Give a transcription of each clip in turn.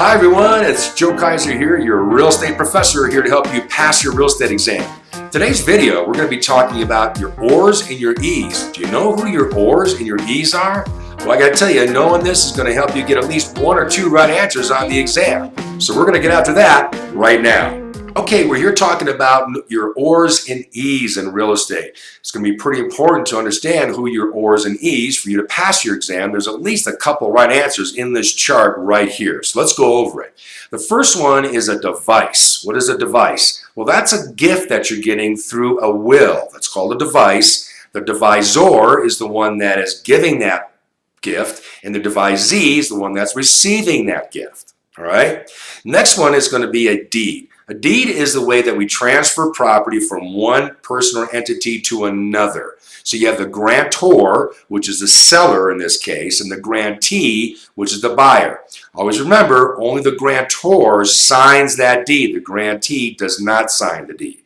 Hi everyone, it's Joe Kaiser here, your real estate professor here to help you pass your real estate exam. Today's video, we're going to be talking about your O's and your E's. Do you know who your O's and your E's are? Well, I got to tell you, knowing this is going to help you get at least one or two right answers on the exam. So we're going to get after that right now. Okay, we're here talking about your O's and E's in real estate. It's going to be pretty important to understand who your O's and E's for you to pass your exam. There's at least a couple right answers in this chart right here. So let's go over it. The first one is a device. What is a device? Well, that's a gift that you're getting through a will. That's called a device. The devisor is the one that is giving that gift, and the devisee is the one that's receiving that gift. All right? Next one is going to be a deed. A deed is the way that we transfer property from one person or entity to another. So you have the grantor, which is the seller in this case, and the grantee, which is the buyer. Always remember, only the grantor signs that deed. The grantee does not sign the deed.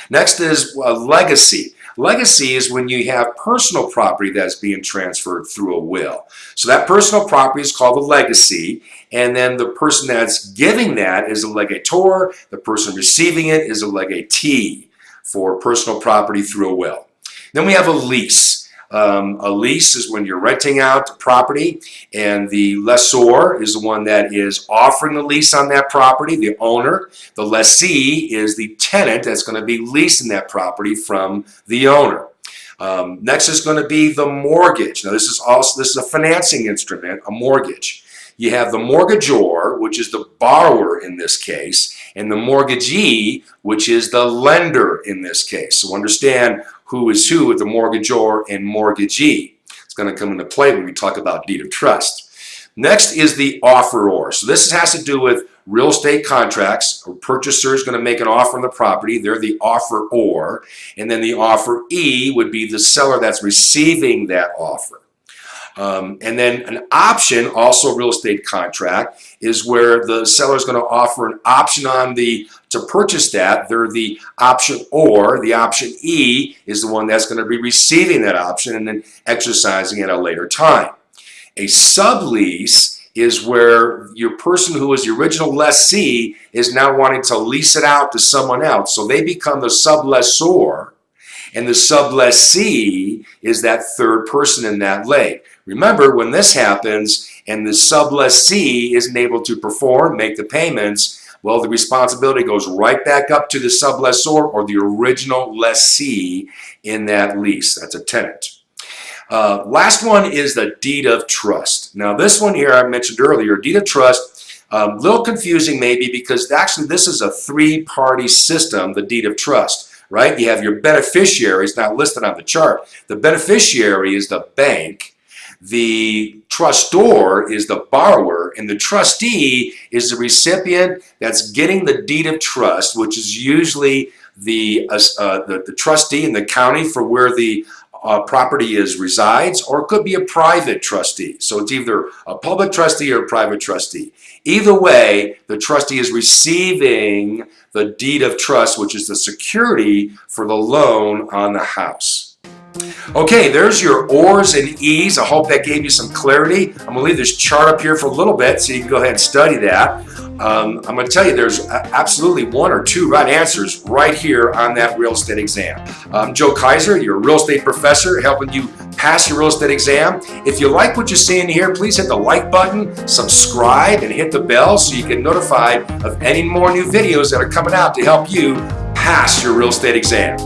Next is a legacy. Legacy is when you have personal property that's being transferred through a will. So that personal property is called a legacy, and then the person that's giving that is a legator. The person receiving it is a legatee for personal property through a will. Then we have a lease. A lease is when you're renting out property, and the lessor is the one that is offering the lease on that property, the owner. The lessee is the tenant that's going to be leasing that property from the owner. Next is going to be the mortgage. Now this is a financing instrument, a mortgage. You have the mortgagor, which is the borrower in this case, and the mortgagee, which is the lender in this case. So understand who is who with the mortgagor and mortgagee. It's going to come into play when we talk about deed of trust. Next is the offeror. So this has to do with real estate contracts. A purchaser is going to make an offer on the property. They're the offeror. And then the offeree would be the seller that's receiving that offer. And then an option, also a real estate contract, is where the seller is going to offer an option on to purchase that. They're the option or the option E is the one that's going to be receiving that option and then exercising at a later time. A sublease is where your person who was the original lessee is now wanting to lease it out to someone else. So they become the sublessor, and the sublessee is that third person in that leg. Remember, when this happens and the sublessee isn't able to perform, make the payments, well, the responsibility goes right back up to the sublessor or the original lessee in that lease. That's a tenant. Last one is the deed of trust. Now, this one here I mentioned earlier, deed of trust, a little confusing maybe because actually this is a three-party system, the deed of trust. Right? You have your beneficiary, it's not listed on the chart. The beneficiary is the bank, the trustor is the borrower, and the trustee is the recipient that's getting the deed of trust, which is usually the trustee in the county for where the property resides, or it could be a private trustee. So it's either a public trustee or a private trustee. Either way, the trustee is receiving the deed of trust, which is the security for the loan on the house. Okay, there's your O's and E's. I hope that gave you some clarity. I'm going to leave this chart up here for a little bit so you can go ahead and study that. I'm going to tell you there's absolutely one or two right answers right here on that real estate exam. I'm Joe Kaiser, your real estate professor, helping you pass your real estate exam. If you like what you're seeing here, please hit the like button, subscribe, and hit the bell so you get notified of any more new videos that are coming out to help you pass your real estate exam.